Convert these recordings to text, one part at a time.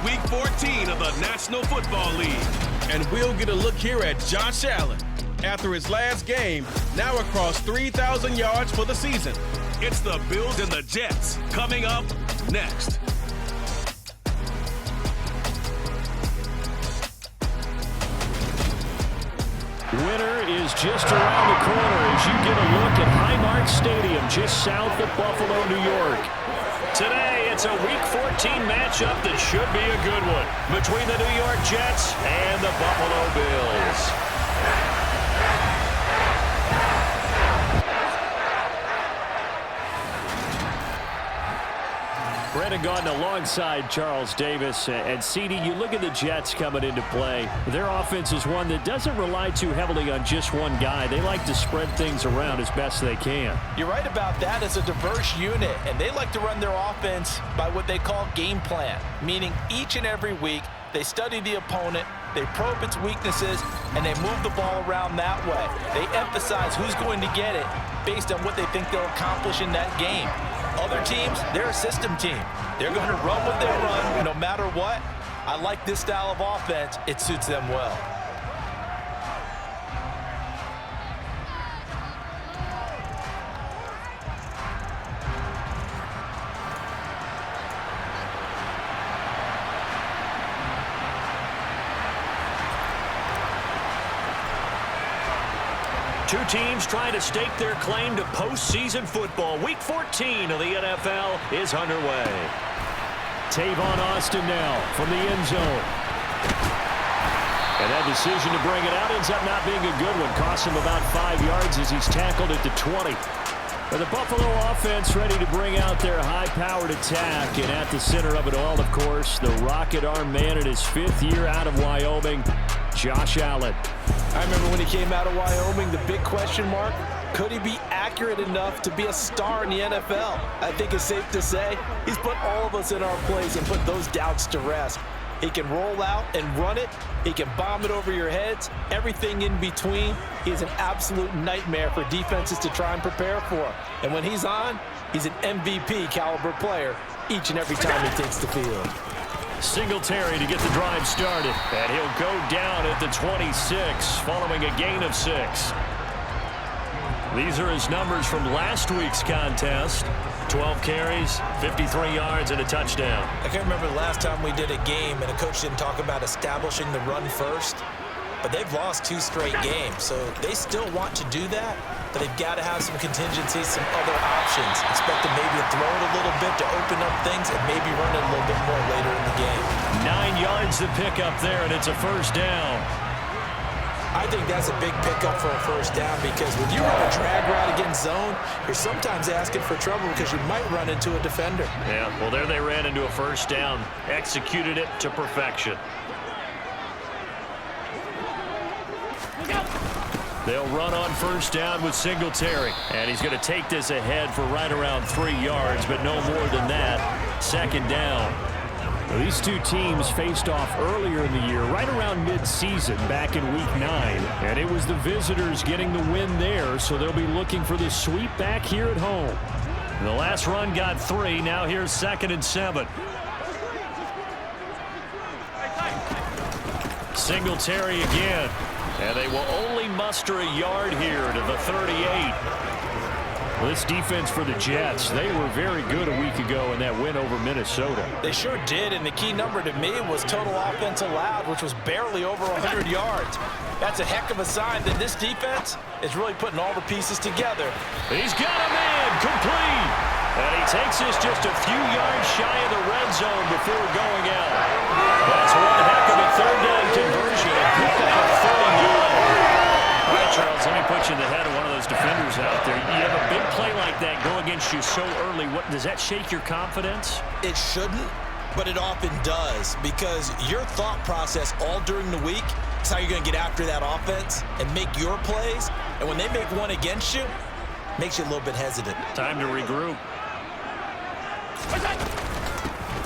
Week 14 of the National Football League. And we'll get a look here at Josh Allen after his last game, now across 3,000 yards for the season. It's the Bills and the Jets coming up next. Winter is just around the corner as you get a look at Highmark Stadium just south of Buffalo, New York. Today, it's a Week 14 matchup that should be a good one between the New York Jets and the Buffalo Bills. Brendan Gaudin alongside Charles Davis. And CD, you look at the Jets coming into play. Their offense is one that doesn't rely too heavily on just one guy. They like to spread things around as best they can. You're right about that. It's a diverse unit, and they like to run their offense by what they call game plan, meaning each and every week they study the opponent, they probe its weaknesses, and they move the ball around that way. They emphasize who's going to get it based on what they think they'll accomplish in that game. Other teams, they're a system team. They're going to run what they run no matter what. I like this style of offense. It suits them well. Two teams trying to stake their claim to postseason football. Week 14 of the NFL is underway. Tavon Austin now from the end zone. And that decision to bring it out ends up not being a good one. Costs him about 5 yards as he's tackled at the 20. And the Buffalo offense ready to bring out their high-powered attack. And at the center of it all, of course, the rocket arm man in his 5th year out of Wyoming, Josh Allen. I remember when he came out of Wyoming, the big question mark, could he be accurate enough to be a star in the NFL? I think it's safe to say he's put all of us in our place and put those doubts to rest. He can roll out and run it. He can bomb it over your heads. Everything in between. He's an absolute nightmare for defenses to try and prepare for. And when he's on, he's an MVP caliber player each and every time he takes the field. Singletary to get the drive started. And he'll go down at the 26 following a gain of 6. These are his numbers from last week's contest. 12 carries, 53 yards, and a touchdown. I can't remember the last time we did a game and a coach didn't talk about establishing the run first. But they've lost 2 straight games, so they still want to do that. But they've got to have some contingencies, some other options. Expect them maybe to throw it a little bit to open up things and maybe run it a little bit more later in the game. 9 yards to pick up there, and it's a first down. I think that's a big pickup for a first down because when you run a drag route against zone, you're sometimes asking for trouble because you might run into a defender. Yeah, well, there they ran into a first down. Executed it to perfection. They'll run on first down with Singletary. And he's going to take this ahead for right around 3 yards, but no more than that. Second down. Well, these two teams faced off earlier in the year, right around mid-season, back in Week 9. And it was the visitors getting the win there, so they'll be looking for the sweep back here at home. And the last run got 3. Now here's 2nd and 7. Singletary again. And they will only muster a yard here to the 38. Well, this defense for the Jets, they were very good a week ago in that win over Minnesota. They sure did, and the key number to me was total offense allowed, which was barely over 100 yards. That's a heck of a sign that this defense is really putting all the pieces together. He's got a man complete. And he takes this just a few yards shy of the red zone before going out. That's one heck of a third down conversion. A pickup of 39. All right, Charles, let me put you in the head of one of those defenders out there. You have a big play like that go against you so early. What does that shake your confidence? It shouldn't, but it often does because your thought process all during the week is how you're going to get after that offense and make your plays. And when they make one against you, it makes you a little bit hesitant. Time to regroup.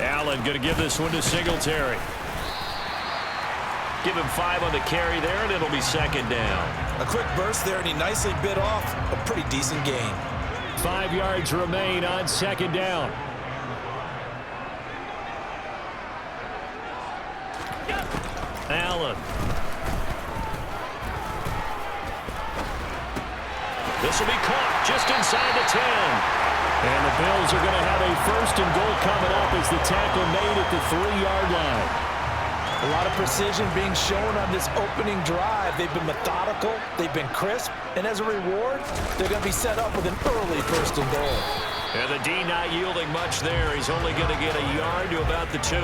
Allen going to give this one to Singletary. Give him 5 on the carry there, and it'll be second down. A quick burst there, and he nicely bit off a pretty decent gain. 5 yards remain on second down. Allen. This will be caught just inside the 10. And the Bills are going to have a 1st and goal coming up as the tackle made at the 3-yard line. A lot of precision being shown on this opening drive. They've been methodical, they've been crisp, and as a reward, they're going to be set up with an early 1st and goal. And the D not yielding much there. He's only going to get a yard to about the 2.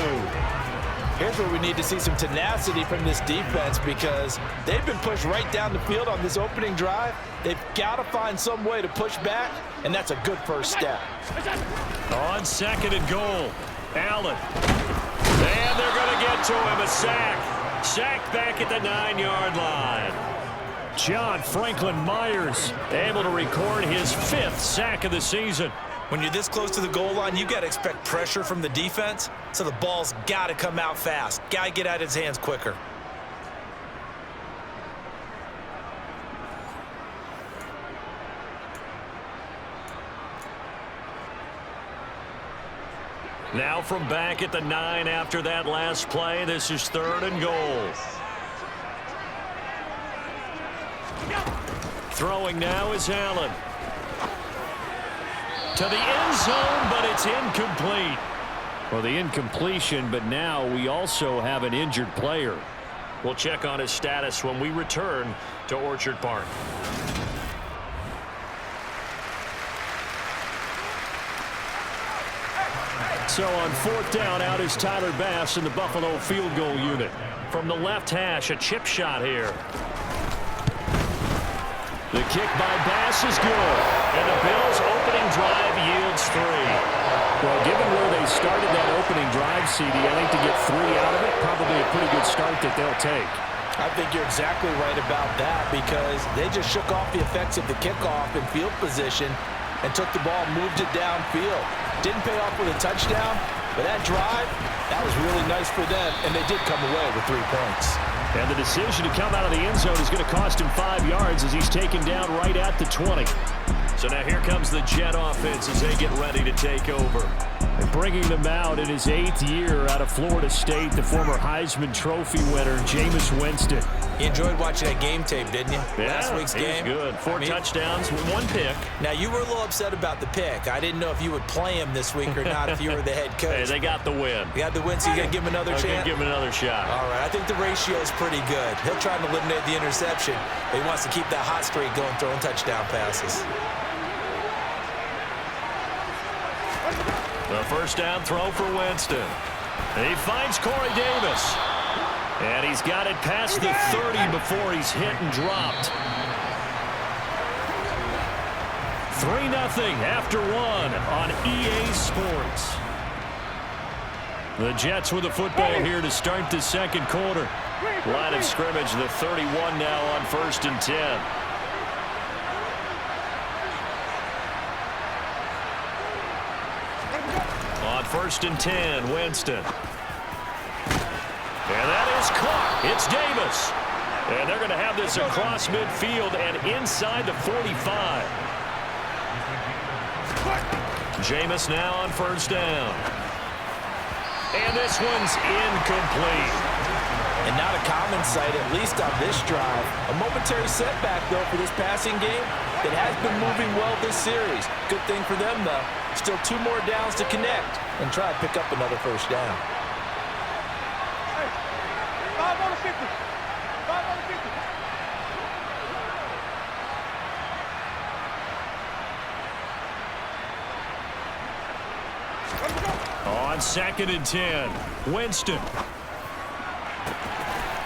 Here's where we need to see some tenacity from this defense because they've been pushed right down the field on this opening drive. They've got to find some way to push back, and that's a good first step. On 2nd and goal, Allen. And they're going to get to him, a sack. Sack back at the 9-yard line. John Franklin Myers able to record his 5th sack of the season. When you're this close to the goal line, you got to expect pressure from the defense, so the ball's got to come out fast. Got to get out of his hands quicker. Now from back at the 9 after that last play, this is 3rd and goal. Throwing now is Allen. To the end zone, but it's incomplete. Well, the incompletion, but now we also have an injured player. We'll check on his status when we return to Orchard Park. So on 4th down, out is Tyler Bass in the Buffalo field goal unit. From the left hash, a chip shot here. The kick by Bass is good. And the Bills' opening drive yields 3. Well, given where they started that opening drive, CD, I think to get 3 out of it, probably a pretty good start that they'll take. I think you're exactly right about that because they just shook off the effects of the kickoff in field position and took the ball, moved it downfield. Didn't pay off with a touchdown, but that drive, that was really nice for them, and they did come away with 3 points. And the decision to come out of the end zone is going to cost him 5 yards as he's taken down right at the 20. So now here comes the Jet offense as they get ready to take over. And bringing them out in his 8th year out of Florida State, the former Heisman Trophy winner, Jameis Winston. You enjoyed watching that game tape, didn't you? Yeah, Last week's game. Good. 4 touchdowns, 1 pick. Now, you were a little upset about the pick. I didn't know if you would play him this week or not if you were the head coach. Hey, they got the win. You got the win, so you got to give him another chance? Give him another shot. All right, I think the ratio is pretty good. He'll try to eliminate the interception, but he wants to keep that hot streak going, throwing touchdown passes. The first down throw for Winston. He finds Corey Davis. And he's got it past the 30 before he's hit and dropped. 3-0 after 1 on EA Sports. The Jets with the football here to start the 2nd quarter. Line of scrimmage, the 31 now on 1st and 10. On 1st and 10, Winston. And that is caught. It's Davis. And they're going to have this across midfield and inside the 45. Jameis now on 1st down. And this one's incomplete. And not a common sight, at least on this drive. A momentary setback, though, for this passing game that has been moving well this series. Good thing for them, though. Still 2 more downs to connect and try to pick up another 1st down. On 2nd and 10, Winston.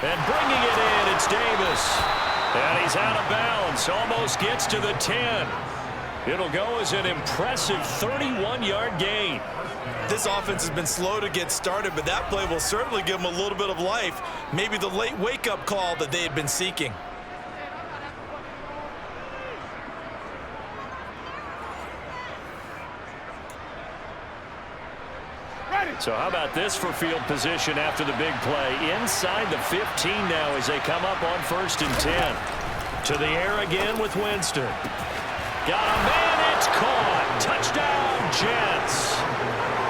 And bringing it in, it's Davis. And he's out of bounds, almost gets to the 10. It'll go as an impressive 31-yard gain. This offense has been slow to get started, but that play will certainly give them a little bit of life. Maybe the late wake-up call that they had been seeking. So how about this for field position after the big play? Inside the 15 now as they come up on 1st and 10. To the air again with Winston. Got a man, it's caught. Touchdown, Jets.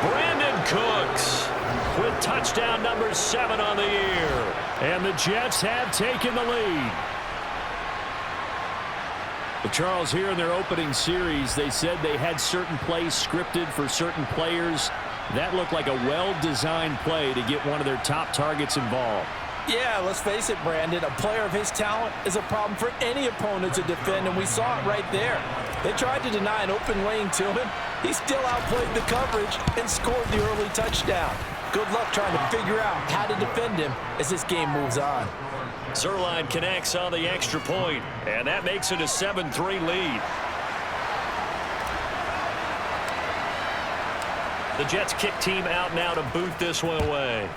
Brandon Cooks with touchdown number 7 on the year. And the Jets have taken the lead. Well, Charles, here in their opening series, they said they had certain plays scripted for certain players. That looked like a well-designed play to get one of their top targets involved. Yeah, let's face it, Brandon. A player of his talent is a problem for any opponent to defend, and we saw it right there. They tried to deny an open lane to him. He still outplayed the coverage and scored the early touchdown. Good luck trying to figure out how to defend him as this game moves on. Zerline connects on the extra point, and that makes it a 7-3 lead. The Jets kick team out now to boot this one away.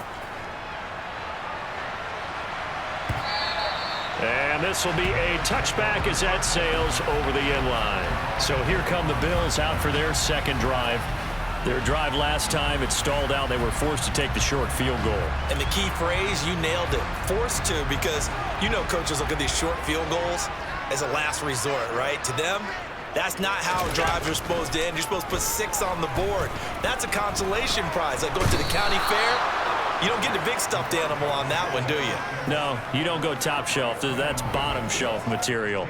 And this will be a touchback as that sails over the end line. So here come the Bills out for their second drive. Their drive last time, it stalled out. They were forced to take the short field goal. And the key phrase, you nailed it. Forced to, because you know coaches look at these short field goals as a last resort, right? To them, that's not how drives are supposed to end. You're supposed to put 6 on the board. That's a consolation prize. Like going to the county fair, you don't get the big stuffed animal on that one, do you? No, you don't go top shelf. That's bottom shelf material.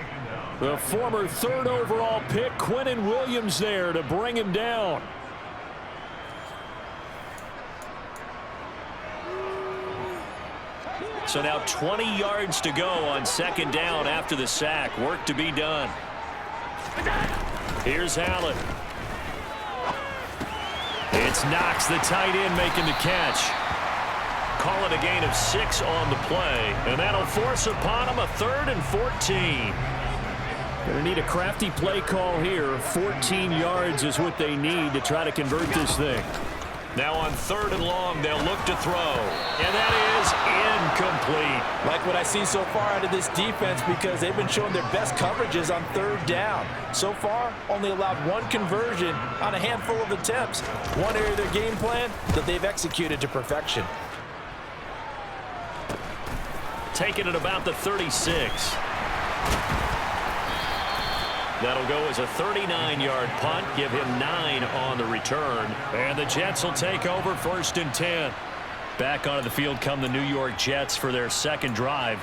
The former 3rd overall pick, Quinnen Williams, there to bring him down. So now 20 yards to go on second down after the sack. Work to be done. Here's Allen. It's Knox, the tight end, making the catch. Call it a gain of 6 on the play, and that'll force upon him a 3rd and 14. Gonna need a crafty play call here. 14 yards is what they need to try to convert this thing. Now on 3rd and long, they'll look to throw. And that is incomplete. Like what I see so far out of this defense, because they've been showing their best coverages on 3rd down. So far, only allowed 1 conversion on a handful of attempts. One area of their game plan that they've executed to perfection. Taking it about the 36. That'll go as a 39-yard punt. Give him 9 on the return. And the Jets will take over 1st and 10. Back onto the field come the New York Jets for their second drive.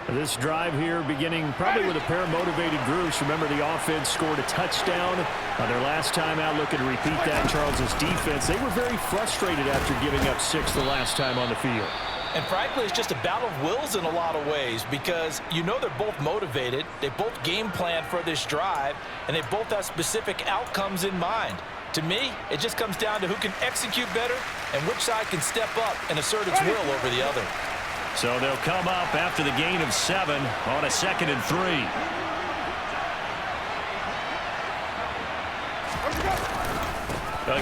This drive here beginning probably with a pair of motivated groups. Remember, the offense scored a touchdown on their last time out. Looking to repeat that. Charles's defense, they were very frustrated after giving up 6 the last time on the field. And frankly, it's just a battle of wills in a lot of ways, because you know they're both motivated, they both game plan for this drive, and they both have specific outcomes in mind. To me, it just comes down to who can execute better and which side can step up and assert its will over the other. So they'll come up after the gain of 7 on a 2nd and 3.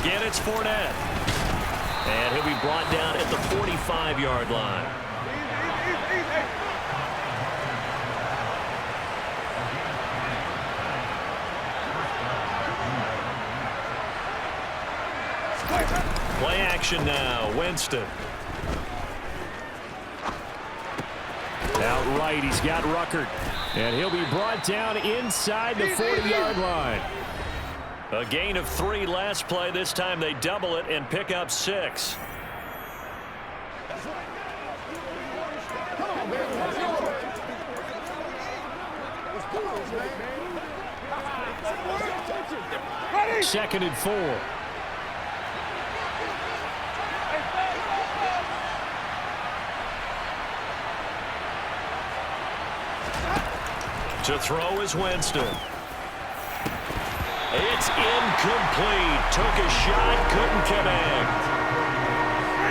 Again, it's Fournette. And he'll be brought down at the 45-yard line. Play action now. Winston. Out right, he's got Ruckert. And he'll be brought down inside the 40-yard line. A gain of 3 last play. This time they double it and pick up 6. Second and 4. To throw is Winston. It's incomplete. Took a shot, couldn't connect.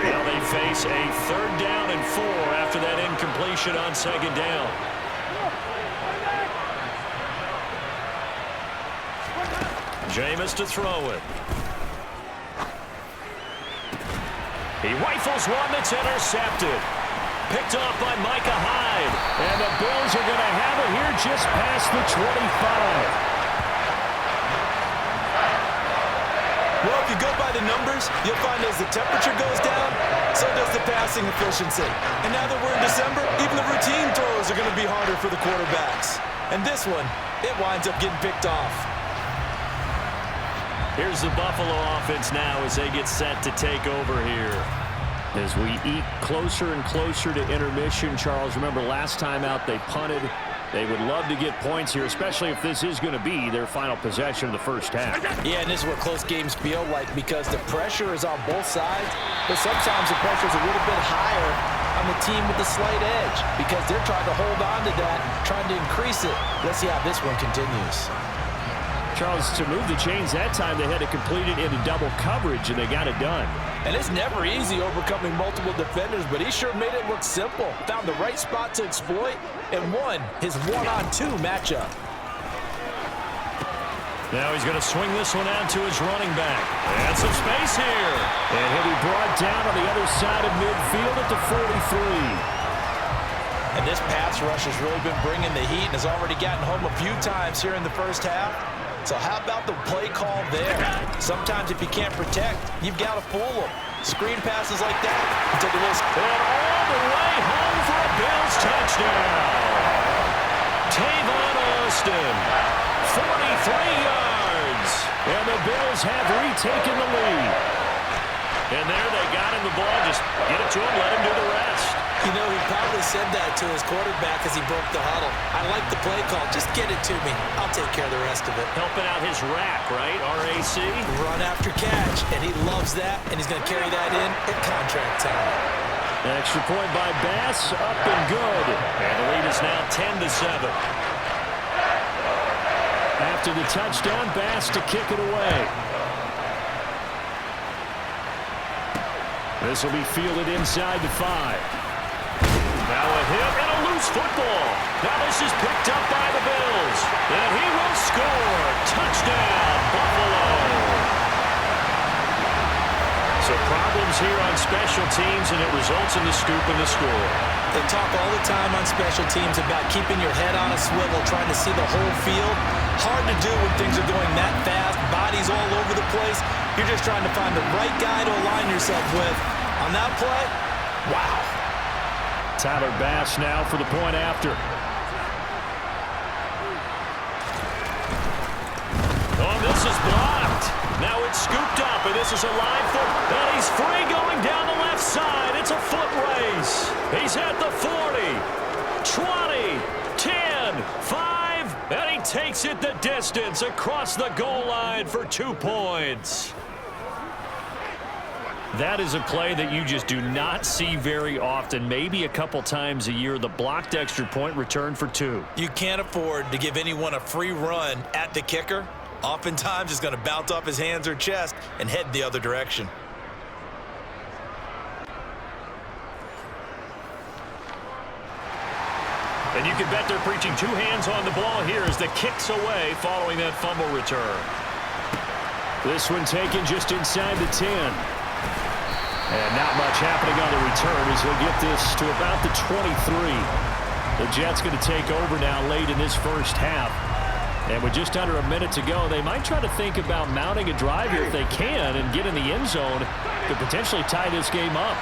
Now they face a 3rd down and 4 after that incompletion on 2nd down. Jameis to throw it. He rifles one that's intercepted. Picked off by Micah Hyde. And the Bills are going to have it here just past the 25. Well, if you go by the numbers, you'll find as the temperature goes down, so does the passing efficiency. And now that we're in December, even the routine throws are going to be harder for the quarterbacks. And this one, it winds up getting picked off. Here's the Buffalo offense now as they get set to take over here. As we eke closer and closer to intermission, Charles, remember last time out they punted. They would love to get points here, especially if this is going to be their final possession of the first half. Yeah, and this is what close games feel like because the pressure is on both sides, but sometimes the pressure is a little bit higher on the team with the slight edge because they're trying to hold on to that, trying to increase it. Let's see how this one continues. Charles, to move the chains that time, they had to complete it into double coverage, and they got it done. And it's never easy overcoming multiple defenders, but he sure made it look simple. Found the right spot to exploit and won his one-on-two matchup. Now he's going to swing this one out to his running back. And some space here. And he'll be brought down on the other side of midfield at the 43. And this pass rush has really been bringing the heat and has already gotten home a few times here in the first half. So how about the play call there? Sometimes if you can't protect, you've got to fool them. Screen passes like that. Take a list. And all the way home for a Bills touchdown. Tavon Austin, 43 yards. And the Bills have retaken the lead. And there they got him the ball. Just get it to him, let him do the rest. You know, he probably said that to his quarterback as he broke the huddle. I like the play call. Just get it to me. I'll take care of the rest of it. Helping out his rack, right? RAC. Run after catch, and he loves that, and he's going to carry that in at contract time. An extra point by Bass, up and good. And the lead is now 10-7. After the touchdown, Bass to kick it away. This will be fielded inside the 5. Now a hit and a loose football. Now this is picked up by the Bills. And he will score. Touchdown, Buffalo. So problems here on special teams, and it results in the scoop and the score. They talk all the time on special teams about keeping your head on a swivel, trying to see the whole field. Hard to do when things are going that fast, bodies all over the place. You're just trying to find the right guy to align yourself with. On that play, wow. Tyler Bass now for the point after. Oh, this is blocked. Now it's scooped up, and this is a live foot. And he's free going down the left side. It's a foot race. He's at the 40, 20, 10, 5, and he takes it the distance across the goal line for 2 points. That is a play that you just do not see very often. Maybe a couple times a year, the blocked extra point return for 2. You can't afford to give anyone a free run at the kicker. Oftentimes, it's going to bounce off his hands or chest and head the other direction. And you can bet they're preaching 2 hands on the ball here as the kick's away following that fumble return. This one taken just inside the 10. And not much happening on the return as he'll get this to about the 23. The Jets going to take over now late in this first half. And with just under a minute to go, they might try to think about mounting a drive here if they can and get in the end zone to potentially tie this game up.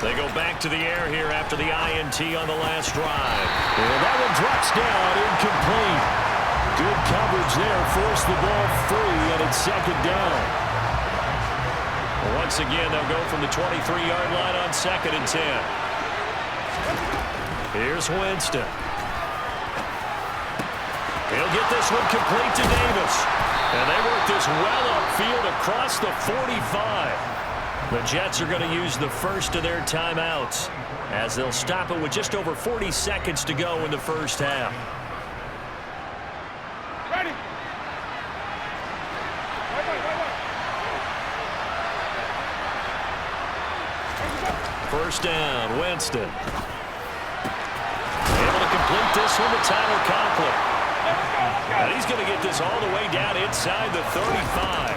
They go back to the air here after the INT on the last drive. And that one drops down, incomplete. Good coverage there, forced the ball free, and it's second down. Once again, they'll go from the 23-yard line on 2nd and 10. Here's Winston. He'll get this one complete to Davis. And they work this well upfield across the 45. The Jets are going to use the first of their timeouts as they'll stop it with just over 40 seconds to go in the first half. Ready. First down, Winston. Able to complete this one to Tyler Conklin. And he's going to get this all the way down inside the 35.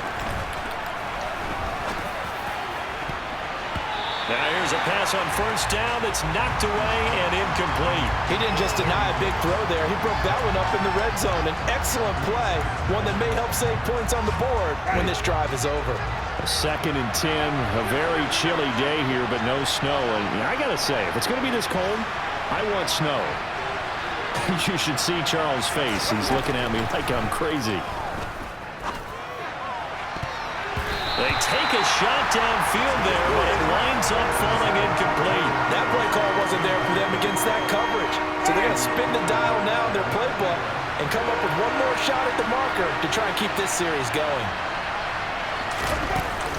Now here's a pass on first down that's knocked away and incomplete. He didn't just deny a big throw there. He broke that one up in the red zone. An excellent play, one that may help save points on the board when this drive is over. 2nd and 10, a very chilly day here, but no snow. And I got to say, if it's going to be this cold, I want snow. You should see Charles' face. He's looking at me like I'm crazy. They take a shot downfield there, but it winds up falling incomplete. That play call wasn't there for them against that coverage. So they're going to spin the dial now in their playbook and come up with one more shot at the marker to try and keep this series going.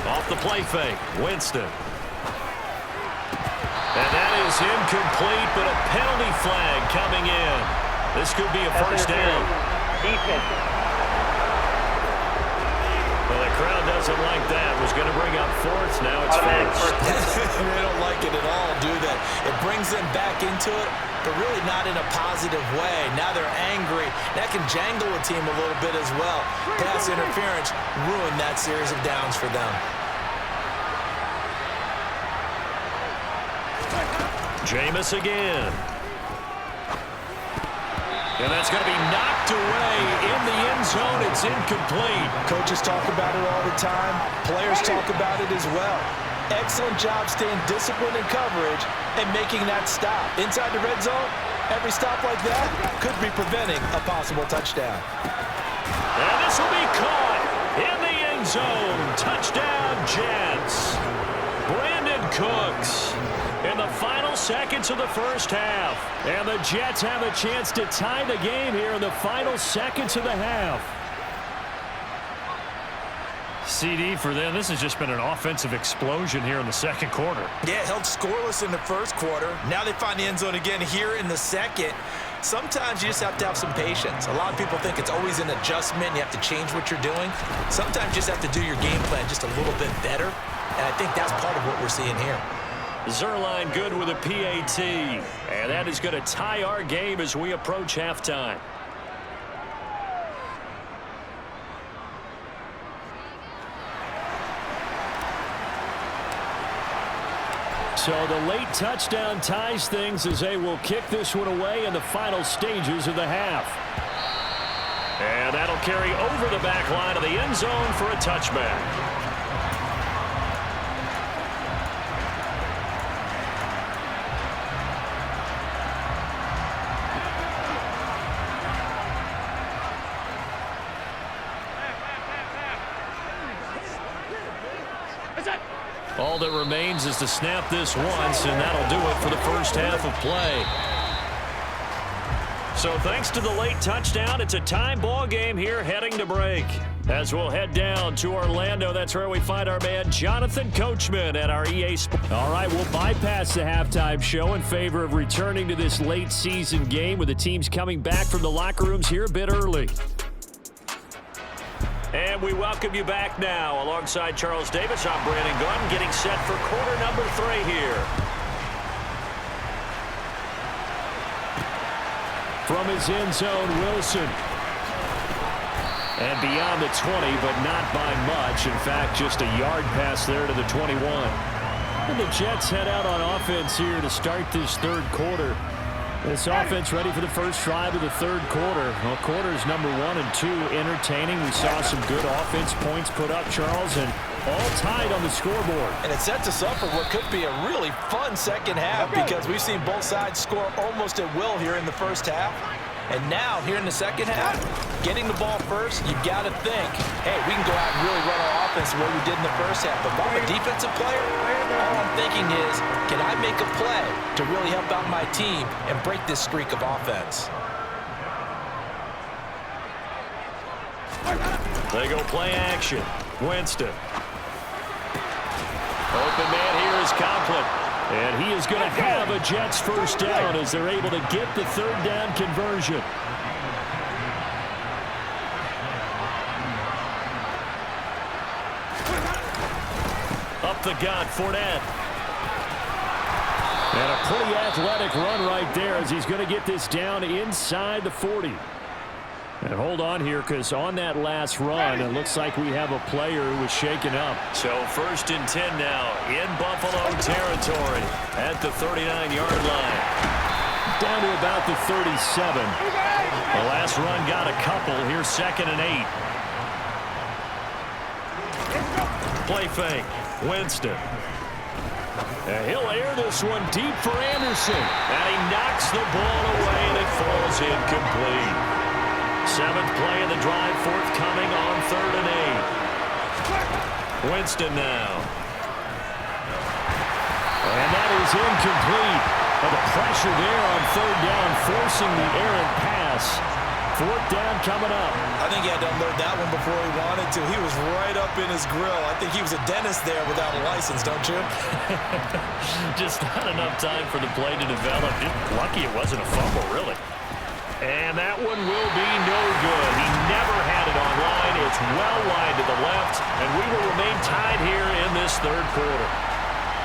Off the play fake, Winston. And that is incomplete, but a penalty flag coming in. This could be a first down. Defense. Well, the crowd doesn't like that. Was going to bring up fourth. Now it's first. They don't like it at all, do they? It brings them back into it, but really not in a positive way. Now they're angry. That can jangle a team a little bit as well. Pass interference ruined that series of downs for them. Jameis again. And that's going to be knocked away in the end zone. It's incomplete. Coaches talk about it all the time. Players talk about it as well. Excellent job staying disciplined in coverage and making that stop. Inside the red zone, every stop like that could be preventing a possible touchdown. And this will be caught in the end zone. Touchdown, Jets. Brandon Cooks. In the final seconds of the first half. And the Jets have a chance to tie the game here in the final seconds of the half. CD for them, this has just been an offensive explosion here in the second quarter. Yeah, held scoreless in the first quarter. Now they find the end zone again here in the second. Sometimes you just have to have some patience. A lot of people think it's always an adjustment. You have to change what you're doing. Sometimes you just have to do your game plan just a little bit better. And I think that's part of what we're seeing here. Zerline good with a PAT. And that is going to tie our game as we approach halftime. So the late touchdown ties things as they will kick this one away in the final stages of the half. And that'll carry over the back line of the end zone for a touchback. All that remains is to snap this once, and that'll do it for the first half of play. So thanks to the late touchdown, it's a time ball game here heading to break. As we'll head down to Orlando, that's where we find our man Jonathan Coachman at our EA Sports. All right, we'll bypass the halftime show in favor of returning to this late season game with the teams coming back from the locker rooms here a bit early. And we welcome you back now. Alongside Charles Davis, I'm Brandon Gunn, getting set for quarter number 3 here. From his end zone, Wilson. And beyond the 20, but not by much. In fact, just a yard pass there to the 21. And the Jets head out on offense here to start this third quarter. This offense ready for the first drive of the third quarter. Well, quarters number 1 and 2 entertaining. We saw some good offense points put up, Charles, and all tied on the scoreboard. And it sets us up for what could be a really fun second half because we've seen both sides score almost at will here in the first half. And now, here in the second half, getting the ball first, you've got to think, hey, we can go out and really run our offense the way we did in the first half. But if I'm a defensive player, all I'm thinking is, can I make a play to really help out my team and break this streak of offense? They go play action. Winston. Open man here is Conklin. And he is going to have a Jets first down as they're able to get the third down conversion. Up the gut, Fournette. And a pretty athletic run right there as he's going to get this down inside the 40. And hold on here because on that last run, it looks like we have a player who was shaken up. So 1st and 10 now in Buffalo territory at the 39-yard line. Down to about the 37. The last run got a couple. Here's 2nd and 8. Play fake. Winston. And he'll air this one deep for Anderson. And he knocks the ball away and it falls incomplete. 7th play of the drive forthcoming on 3rd and 8. Winston now. And that is incomplete. But the pressure there on third down, forcing the errant pass. Fourth down coming up. I think he had to unload that one before he wanted to. He was right up in his grill. I think he was a dentist there without a license, don't you? Just not enough time for the play to develop. Just lucky it wasn't a fumble, really. And that one will be no good. He never had it on line. It's well wide to the left, and we will remain tied here in this third quarter.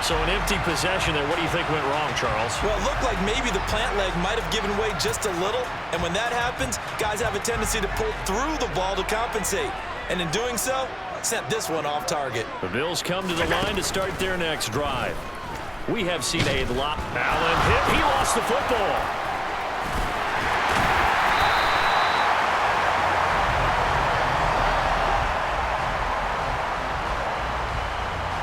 So an empty possession there. What do you think went wrong, Charles? Well, it looked like maybe the plant leg might have given way just a little. And when that happens, guys have a tendency to pull through the ball to compensate. And in doing so, sent this one off target. The Bills come to the line to start their next drive. We have seen a lot. Allen hit. He lost the football.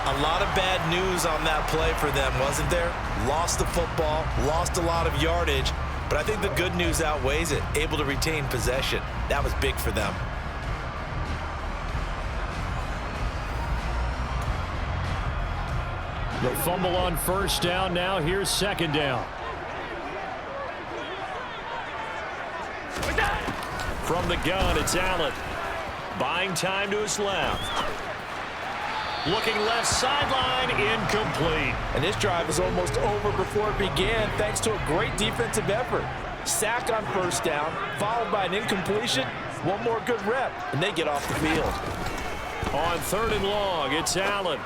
A lot of bad news on that play for them, wasn't there? Lost the football, lost a lot of yardage, but I think the good news outweighs it. Able to retain possession. That was big for them. The fumble on first down. Now here's second down. From the gun, it's Allen. Buying time to his left. Looking left sideline, incomplete. And this drive is almost over before it began thanks to a great defensive effort. Sack on first down, followed by an incompletion. One more good rep, and they get off the field. On third and long, it's Allen.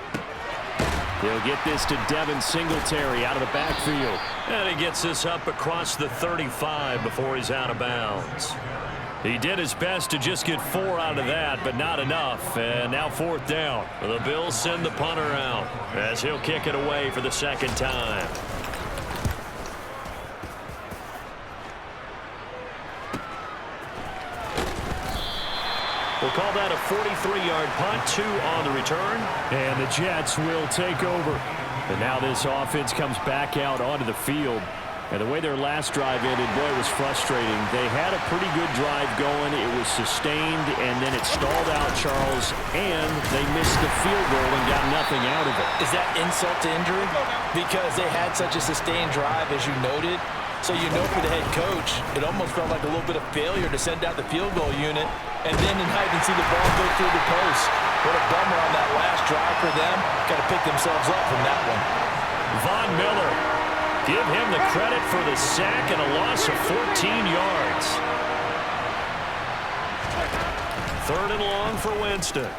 He'll get this to Devin Singletary out of the backfield. And he gets this up across the 35 before he's out of bounds. He did his best to just get 4 out of that, but not enough. And now fourth down. The Bills send the punter out as he'll kick it away for the second time. We'll call that a 43-yard punt, 2 on the return. And the Jets will take over. And now this offense comes back out onto the field. And the way their last drive ended, boy, it was frustrating. They had a pretty good drive going. It was sustained, and then it stalled out, Charles, and they missed the field goal and got nothing out of it. Is that insult to injury? Because they had such a sustained drive, as you noted. So you know for the head coach, it almost felt like a little bit of failure to send out the field goal unit, and then in height and see the ball go through the post. What a bummer on that last drive for them. Got to pick themselves up from that one. Von Miller. Give him the credit for the sack and a loss of 14 yards. Third and long for Winston.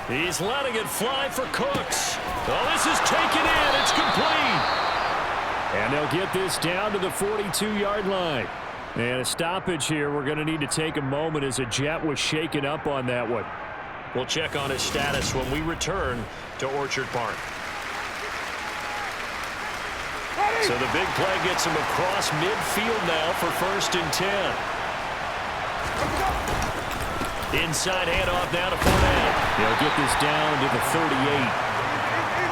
He's letting it fly for Cooks. Oh, this is taken in. It's complete. And they'll get this down to the 42-yard line. And a stoppage here. We're going to need to take a moment as a Jet was shaken up on that one. We'll check on his status when we return to Orchard Park. So the big play gets him across midfield now for 1st and 10. Inside handoff now to Fournette. They'll get this down to the 38.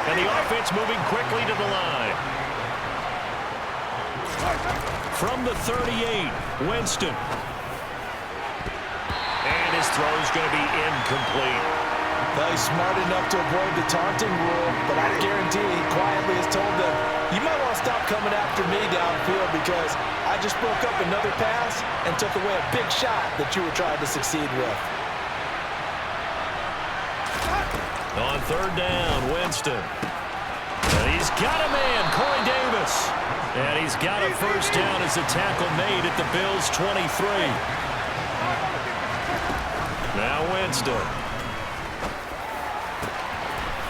And the offense moving quickly to the line. From the 38, Winston. And his throw is going to be incomplete. Well, he's smart enough to avoid the taunting rule, but I guarantee he quietly has told them, you might want to stop coming after me downfield because I just broke up another pass and took away a big shot that you were trying to succeed with. On third down, Winston. And he's got a man, Corey Davis. And he's got a first down as a tackle made at the Bills' 23. Now Winston.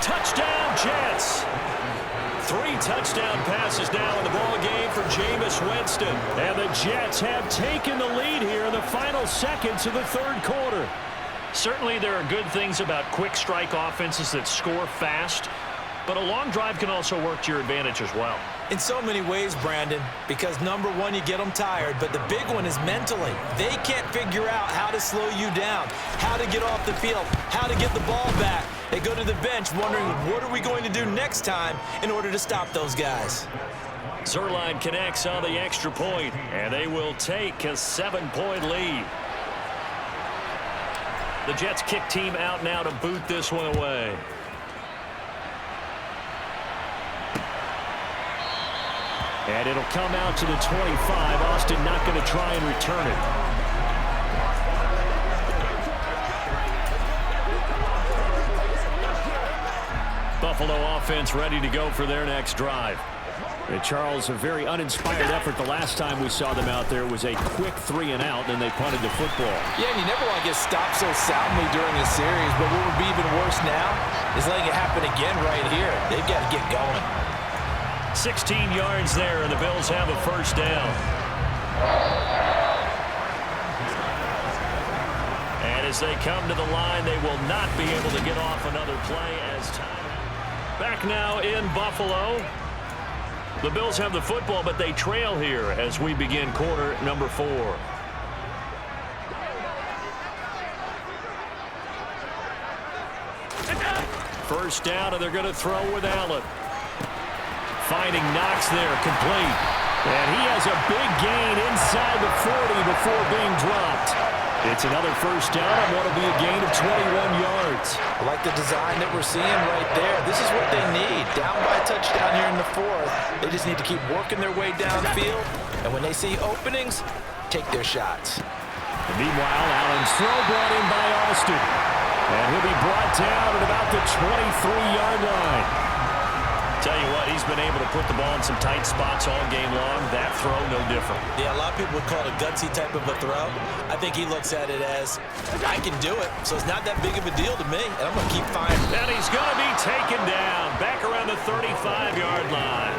Touchdown, Jets. 3 touchdown passes now in the ball game for Jameis Winston. And the Jets have taken the lead here in the final seconds of the third quarter. Certainly there are good things about quick strike offenses that score fast, but a long drive can also work to your advantage as well. In so many ways, Brandon, because number one, you get them tired, but the big one is mentally. They can't figure out how to slow you down, how to get off the field, how to get the ball back. They go to the bench wondering, what are we going to do next time in order to stop those guys? Zerline connects on the extra point, and they will take a 7-point lead. The Jets kick team out now to boot this one away. And it'll come out to the 25. Austin not going to try and return it. Buffalo offense ready to go for their next drive. And Charles, a very uninspired effort the last time we saw them out there. It was a quick 3 and out, and they punted the football. Yeah, and you never want to get stopped so soundly during a series, but what would be even worse now is letting it happen again right here. They've got to get going. 16 yards there, and the Bills have a first down. And as they come to the line, they will not be able to get off another play as time. Back now in Buffalo. The Bills have the football, but they trail here as we begin quarter number 4. First down, and they're going to throw with Allen. Finding Knox there, complete. And he has a big gain inside the 40 before being dropped. It's another first down, and what will be a gain of 21 yards. I like the design that we're seeing right there. This is what they need. Down by a touchdown here in the 4th. They just need to keep working their way downfield. And when they see openings, take their shots. And meanwhile, Allen's throw brought in by Austin. And he'll be brought down at about the 23-yard line. Tell you what, he's been able to put the ball in some tight spots all game long. That throw, no different. Yeah, a lot of people would call it a gutsy type of a throw. I think he looks at it as, I can do it, so it's not that big of a deal to me, and I'm going to keep firing. And he's going to be taken down back around the 35-yard line.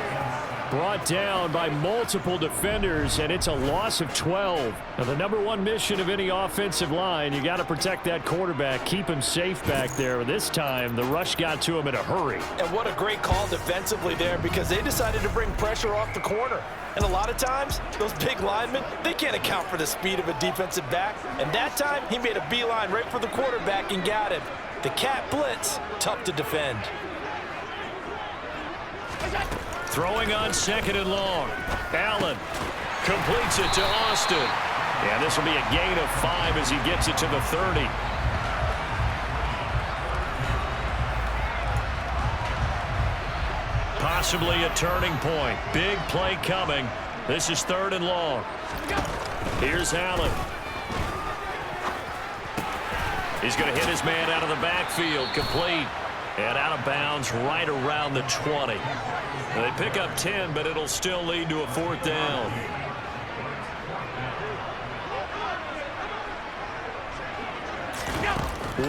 Brought down by multiple defenders, and it's a loss of 12. Now, the #1 mission of any offensive line, you got to protect that quarterback, keep him safe back there. This time, the rush got to him in a hurry. And what a great call defensively there, because they decided to bring pressure off the corner. And a lot of times, those big linemen, they can't account for the speed of a defensive back. And that time, he made a beeline right for the quarterback and got him. The cat blitz, tough to defend. Throwing on 2nd and long. Allen completes it to Austin. And this will be a gain of 5 as he gets it to the 30. Possibly a turning point. Big play coming. This is 3rd and long. Here's Allen. He's going to hit his man out of the backfield. Complete. And out of bounds right around the 20. They pick up 10, but it'll still lead to a 4th down.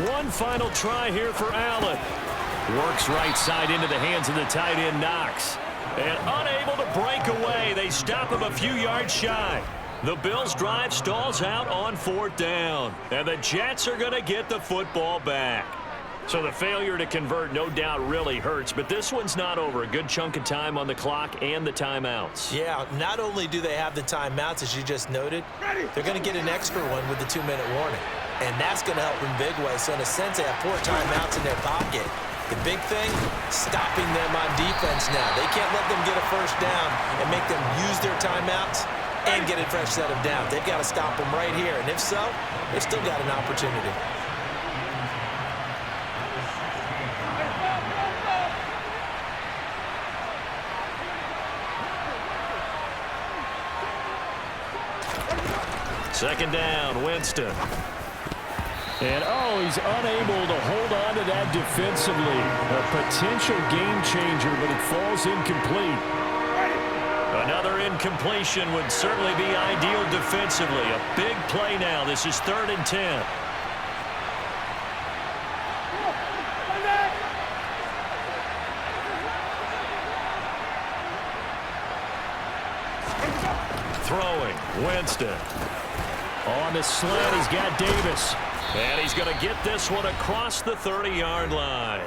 One final try here for Allen. Works right side into the hands of the tight end Knox. And unable to break away. They stop him a few yards shy. The Bills' drive stalls out on 4th down. And the Jets are going to get the football back. So the failure to convert no doubt really hurts, but this one's not over. A good chunk of time on the clock and the timeouts. Yeah, not only do they have the timeouts, as you just noted, they're going to get an extra one with the 2-minute warning. And that's going to help in big ways. So in a sense, they have 4 timeouts in their pocket. The big thing, stopping them on defense now. They can't let them get a first down and make them use their timeouts and get a fresh set of downs. They've got to stop them right here. And if so, they've still got an opportunity. Second down, Winston. And, he's unable to hold on to that defensively. A potential game changer, but it falls incomplete. Another incompletion would certainly be ideal defensively. A big play now. This is 3rd and 10. Throwing, Winston. On the slant, he's got Davis. And he's going to get this one across the 30-yard line.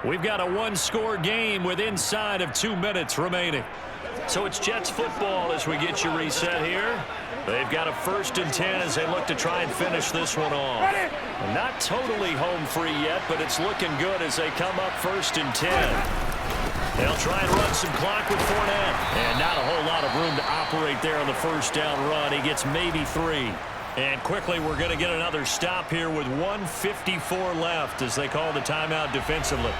We've got a 1-score game with inside of 2 minutes remaining. So it's Jets football as we get you reset here. They've got a 1st and 10 as they look to try and finish this one off. Not totally home free yet, but it's looking good as they come up 1st and 10. They'll try and run some clock with Fournette. And not a whole lot of room to operate there on the first down run. He gets maybe 3. And quickly, we're going to get another stop here with 1:54 left as they call the timeout defensively.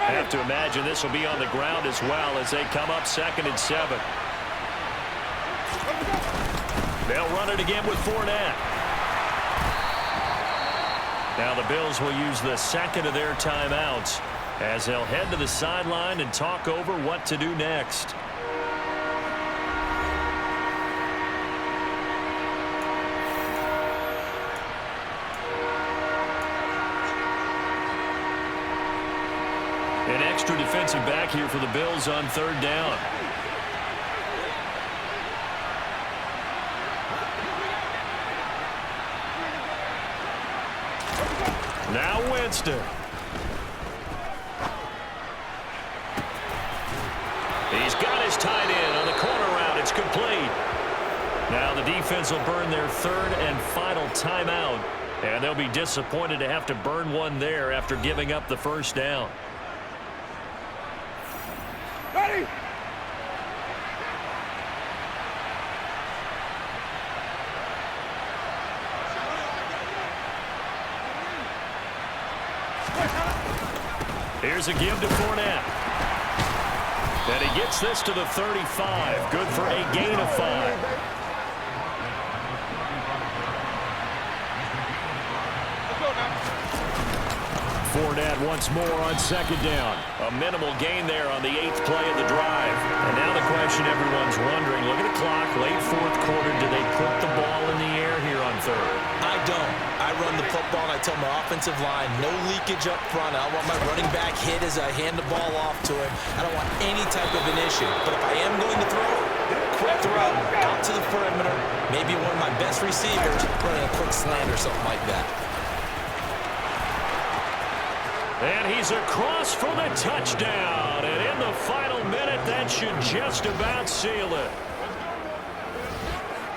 I have to imagine this will be on the ground as well as they come up 2nd and 7. They'll run it again with Fournette. Now the Bills will use the 2nd of their timeouts as they'll head to the sideline and talk over what to do next. An extra defensive back here for the Bills on 3rd down. Now Winston. He's got his tight end on the corner route. It's complete. Now the defense will burn their 3rd and final timeout, and they'll be disappointed to have to burn one there after giving up the 1st down. Ready? Here's a give to Fournette. And he gets this to the 35. Good for a gain of 5. Fournette once more on 2nd down. A minimal gain there on the 8th play of the drive. And now the question everyone's wondering, look at the clock, late 4th quarter, do they put the ball in the air here on 3rd? I don't. I run the football and I tell my offensive line, no leakage up front. I want my running back hit as I hand the ball off to him. I don't want any type of an issue. But if I am going to throw, quick throw, out to the perimeter, maybe one of my best receivers running a quick slant or something like that. And he's across for the touchdown. And in the final minute, that should just about seal it.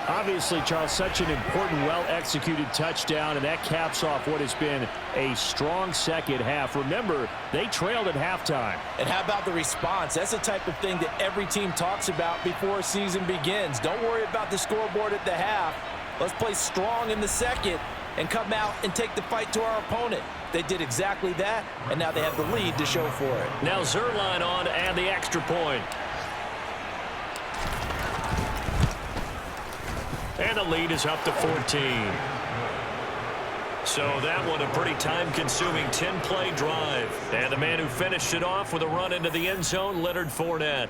Obviously, Charles, such an important, well-executed touchdown, and that caps off what has been a strong 2nd half. Remember, they trailed at halftime. And how about the response? That's the type of thing that every team talks about before a season begins. Don't worry about the scoreboard at the half. Let's play strong in the 2nd and come out and take the fight to our opponent. They did exactly that, and now they have the lead to show for it. Now Zuerlein on to add the extra point. And the lead is up to 14. So that one a pretty time-consuming 10-play drive. And the man who finished it off with a run into the end zone, Leonard Fournette.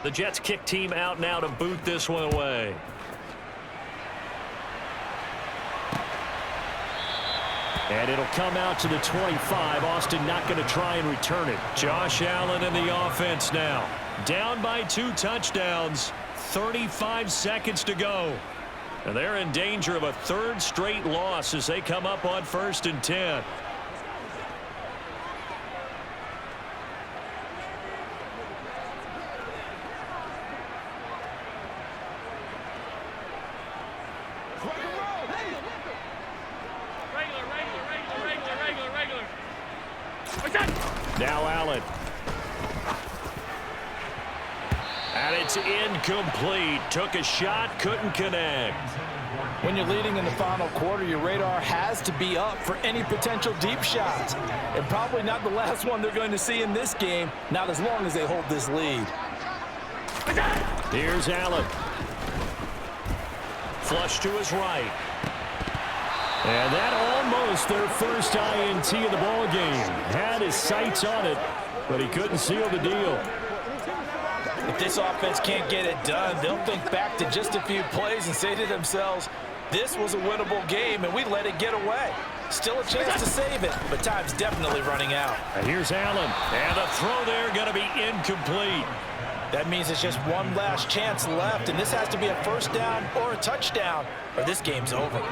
The Jets kick team out now to boot this one away. And it'll come out to the 25. Austin not going to try and return it. Josh Allen in the offense now. Down by 2 touchdowns. 35 seconds to go. And they're in danger of a 3rd straight loss as they come up on 1st and 10. Now Allen. And it's incomplete. Took a shot, couldn't connect. When you're leading in the final quarter, your radar has to be up for any potential deep shots. And probably not the last one they're going to see in this game, not as long as they hold this lead. Here's Allen. Flush to his right. And that almost their first INT of the ball game. Had his sights on it, but he couldn't seal the deal. If this offense can't get it done, they'll think back to just a few plays and say to themselves, this was a winnable game, and we let it get away. Still a chance to save it, but time's definitely running out. And here's Allen. And the throw there going to be incomplete. That means it's just one last chance left, and this has to be a 1st down or a touchdown, or this game's over.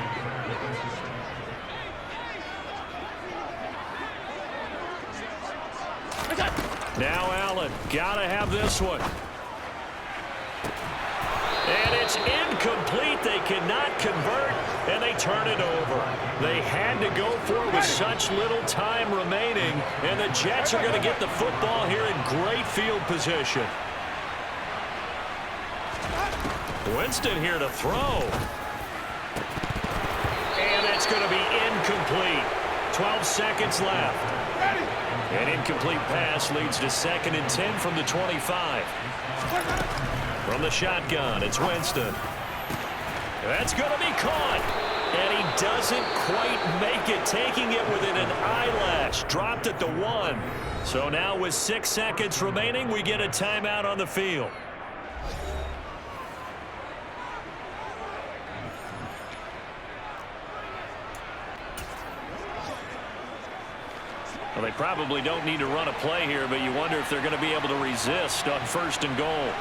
Now Allen, gotta have this one. And it's incomplete. They cannot convert, and they turn it over. They had to go for it with such little time remaining, and the Jets are going to get the football here in great field position. Winston here to throw. And it's going to be incomplete. 12 seconds left. An incomplete pass leads to 2nd and 10 from the 25. From the shotgun, it's Winston. That's going to be caught. And he doesn't quite make it, taking it within an eyelash. Dropped at the 1. So now with 6 seconds remaining, we get a timeout on the field. Well, they probably don't need to run a play here, but you wonder if they're going to be able to resist on 1st and goal.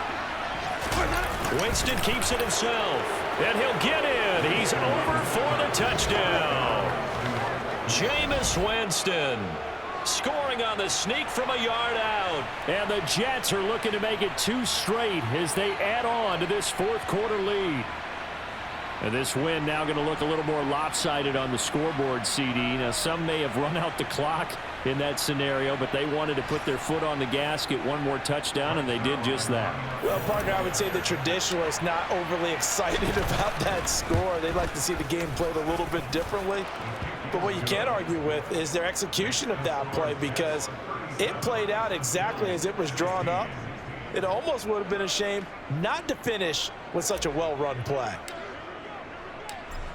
Winston keeps it himself, and he'll get in. He's over for the touchdown. Jameis Winston scoring on the sneak from a yard out. And the Jets are looking to make it 2 straight as they add on to this 4th quarter lead. And this win now going to look a little more lopsided on the scoreboard, CD. Now, some may have run out the clock in that scenario, but they wanted to put their foot on the gas, get 1 more touchdown, and they did just that. Well, partner, I would say the traditionalists not overly excited about that score. They'd like to see the game played a little bit differently. But what you can't argue with is their execution of that play, because it played out exactly as it was drawn up. It almost would have been a shame not to finish with such a well-run play.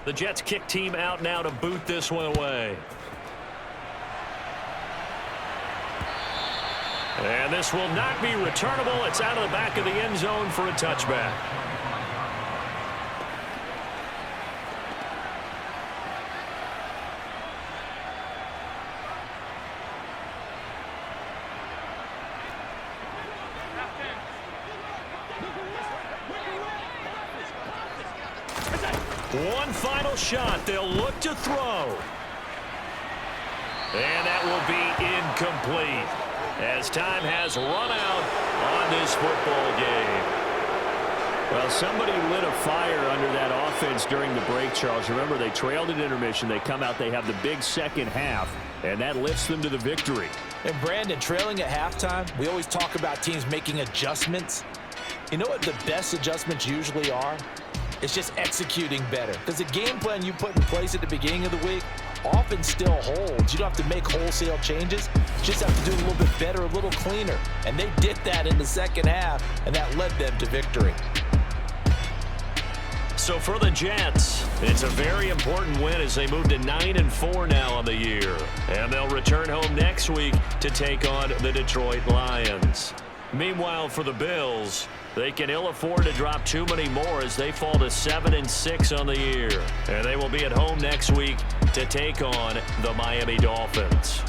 The Jets kick team out now to boot this one away. And this will not be returnable. It's out of the back of the end zone for a touchback. One final shot. They'll look to throw. And that will be incomplete as time has run out on this football game. Well, somebody lit a fire under that offense during the break, Charles. Remember, they trailed at intermission. They come out, they have the big second half, and that lifts them to the victory. And Brandon, trailing at halftime, we always talk about teams making adjustments. You know what the best adjustments usually are? It's just executing better. Because the game plan you put in place at the beginning of the week often still holds. You don't have to make wholesale changes. You just have to do a little bit better, a little cleaner. And they did that in the second half, and that led them to victory. So for the Jets, it's a very important win as they move to 9-4 now on the year. And they'll return home next week to take on the Detroit Lions. Meanwhile, for the Bills, they can ill afford to drop too many more as they fall to 7-6 on the year. And they will be at home next week to take on the Miami Dolphins.